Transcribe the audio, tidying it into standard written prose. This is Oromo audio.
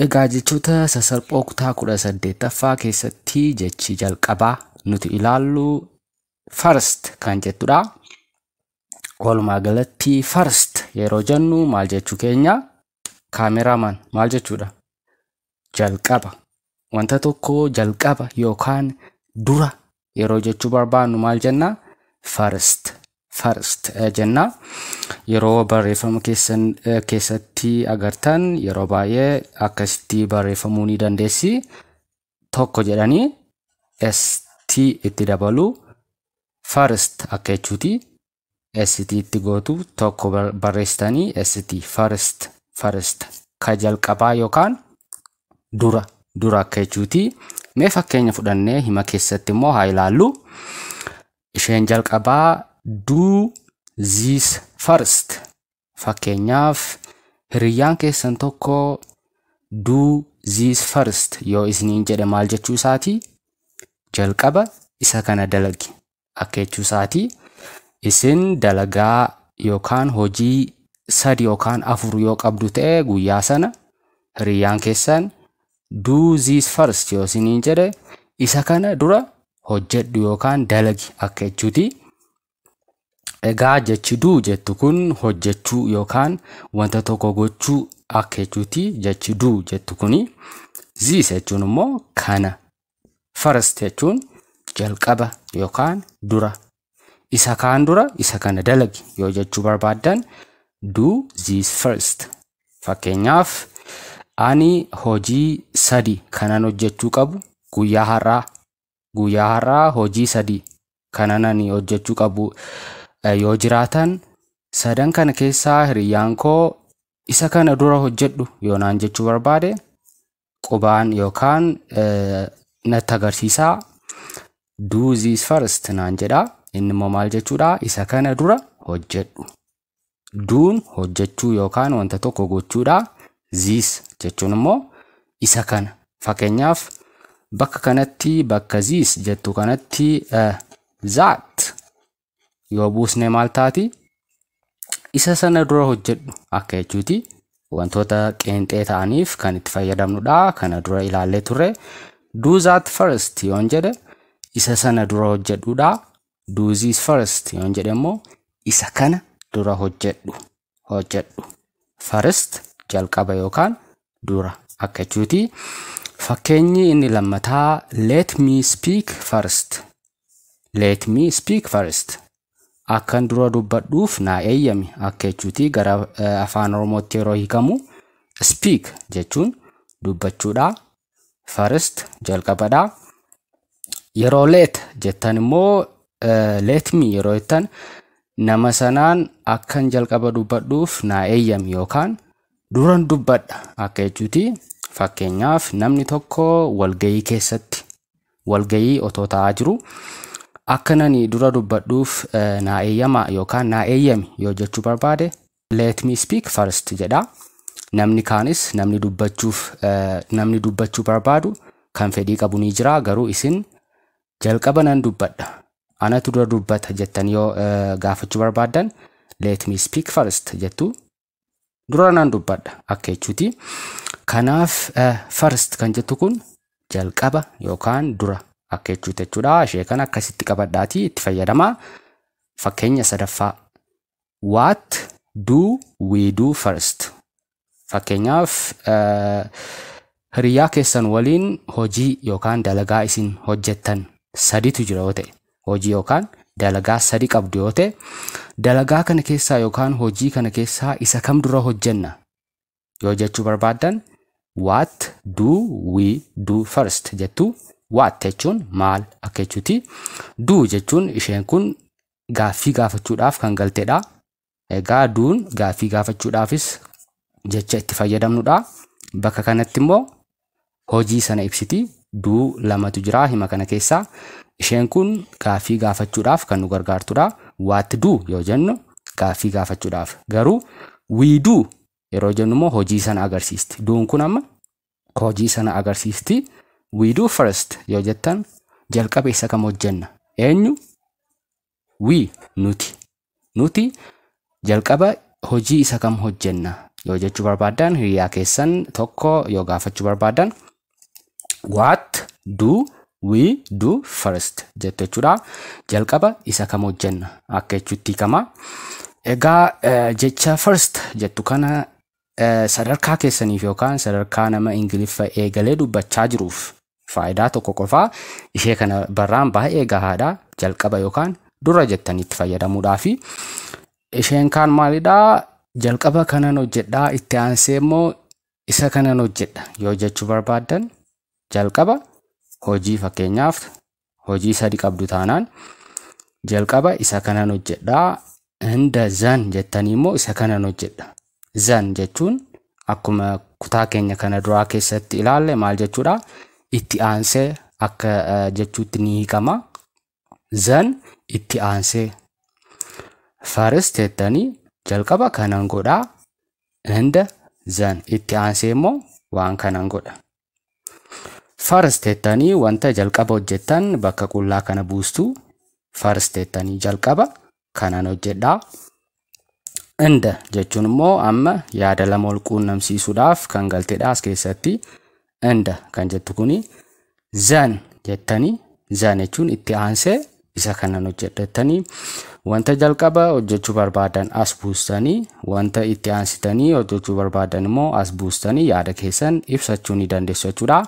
Egaa jechoota sasalphoo kutaa 18ffaa keessatti jechi jalqabaa nuti ilaallu first kan jettudha. Walumaa galatti first yeroo jennu maal jechuu keenya? Kaameraman maal jechuudha? Jalqaba. Wanta tokko jalqaba yookaan dura yeroo jechuu barbaannu maal jenna? First jenna. Yeroo barreeffama keessatti agartan yeroo baay'ee akkasitti barreeffamuu ni dandeessi. Tokko jedhanii st itti dabalu first akka jechuuti. St itti gootu tokko barreessitanii st first ka jalqabaa yookaan dura akka jechuuti. Mee fakkeenya fudhannee hima keessatti immoo haa ilaallu. Isheen jalqabaa do this first. Fakkeenyaaf hiriyyaan keessan tokko do this first yoo isiniin jedhe maal jechuu isaati? Jalqaba isa kana dalagi akka jechuu isaati. Isin dalagaa yookaan hojii 3 yookaan 4 yoo qabdu ta'e guyyaa sana hiriyyaan keessan do this first yoo isiniin jedhe isa kana dura hojjedhu yookaan dalagi akka jechuuti. Egaa jechi do jettu kun hojjechuu yookaan wanta tokko gochuu akka jechuuti. Jechi do jettu kuni this jechuun immoo kana. First jechuun jalqaba yookaan dura. Isa kaan dura isa kana dalagi yoo jechuu barbaaddan do this first. Fakkeenyaaf ani hojii 3 kanan hojjechuu qabu guyyaa har'aa hojii 3 kanan ani hojjechuu qabu yoo jiraatan sadan kana keessaa hiriyyaan koo isa kana dura hojjedhu yoo naan jechuu barbaade qubaan yookaan natti agarsiisaa do this first naan jedha. Inni immoo maal jechuudha? Isa kana dura hojjedhu. Duun hojjechuu yookaan wanta tokko gochuudha. This jechuun immoo isa kana. Fakkeenyaaf bakka kanatti bakka this jettu kanatti that yoo buusne maal taati? Isa sana dura hojjedhu akka jechuuti. Wantoota qeenxee ta'aniif kan itti fayyadamnudha. Kana dura ilaallee turre. Do that first yoon jedhe isa sana dura hojjedhuudha. Do this first yoon jedhe immoo isa kana dura hojjedhu. First jalqaba yookaan dura akka jechuuti. Fakkeenyi inni lammataa let me speak first. Let me speak first. Akkan dura dubbadhuuf naa eeyyami akka jechuuti. Gara afaan Oromootti yeroo hiikamu speak jechuun dubbachuudha. First jalqabadha. Yeroo let jettan immoo let me yeroo jettan nama sanaan akkan jalqaba dubbadhuuf naa eeyyami yookaan duran dubbadha akka jechuuti. Fakkeenyaaf namni tokko walgayii otoo ta'aa jiru akkanani dura dubbadhuuf naa eeyyama yookaan naa eeyyami yoo jechuu barbaade let me speak first jedha. Namni kaanis namni dubbachuu barbaadu kan fedhii qabu ni jira. Garuu isin jalqaba nan dubbadha anatu dura dubbata jettan yoo gaafachuu barbaaddan let me speak first jettu. Dura nan dubbadha akka jechuuti. Kanaaf first kan jettu kun jalqaba yookaan dura akka jechuuti jechuudha. Ishee kana akkasitti qabadhaati itti fayyadama. Fakkeenya sadaffaa what do we do first? Fakkeenyaaf hiriyaa keessan waliin hojii yookaan dalagaa isin hojjettan 3tu jira yoo ta'e hojii yookaan dalagaa 3 qabdu yoo ta'e dalagaa kana keessaa yookaan hojii kana keessaa isa kam dura hojjenna yoo jechuu barbaaddan what do we do first jettu. What jechuun maal akka jechuuti. Do jechuun isheen kun gaaffii gaafachuudhaaf kan galteedha. Egaa duun gaaffii gaafachuudhaafis jecha itti fayyadamnudha. Bakka kanatti immoo hojii sana ibsiti. Do lamatu jira hima kana keessaa. Isheen kun gaaffii gaafachuudhaaf kan nu gargaartudha. What do yoo jennu gaaffii gaafachuudhaaf. Garuu we do yeroo jennu immoo hojii sana agarsiisti. Duun kun amma hojii sana agarsiisti. We do first yoo jettan jalqaba isa kam hojjenna? Eenyu? We nuti jalqaba hojii isa kam hojjenna? yoo jechuu barbaadan hiriyaa keessan tokko yoo gaafachuu barbaadan what do we do first jettu jechuudha. Jalqaba isa kam hojjenna akka jechuutti kama. Egaa jecha first jettu kana sadarkaa keessaniif yookaan sadarkaa nama Ingiliffa eegalee dubbachaa jiruuf faayidaa tokko qofaa ishee kana barraan baay'ee gahaadha. Jalqaba yookaan dura jettanitti fayyadamuudhaafi isheen kaan maalidha? Jalqaba kanan hojjedhaa itti aansee immoo isa kanan hojjedha yoo jechuu barbaadan jalqaba hojii fakkeenyaaf hojii 3 qabdu taanaan jalqaba isa kanan hojjedhaa inda zan jettanii immoo isa kanan hojjedha. Zan jechuun akkuma kutaa keenya kana duraa keessatti ilaalle maal jechuudha? Itti aansee akka jechuutti ni hiikama. Zan itti aansee first jettanii jalqaba kanan godhaa inda zan itti aansee immoo waan kanan godha. First jettanii wanta jalqaba hojjettan bakka qullaa kana buustu first jettanii jalqaba kanan hojjedhaa. Inda jechuun immoo amma yaada lama wal quunnamsiisuudhaaf kan galteedha as keessatti. Inda kan jettu kuni zan jettanii zan jechuun itti aansee isa kanan hojjettanii wanta jalqaba hojjechuu barbaadan as buustanii wanta itti aansitanii hojjechuu barbaadan immoo as buustanii yaada keessan ibsachuu ni dandeessu jechuudha.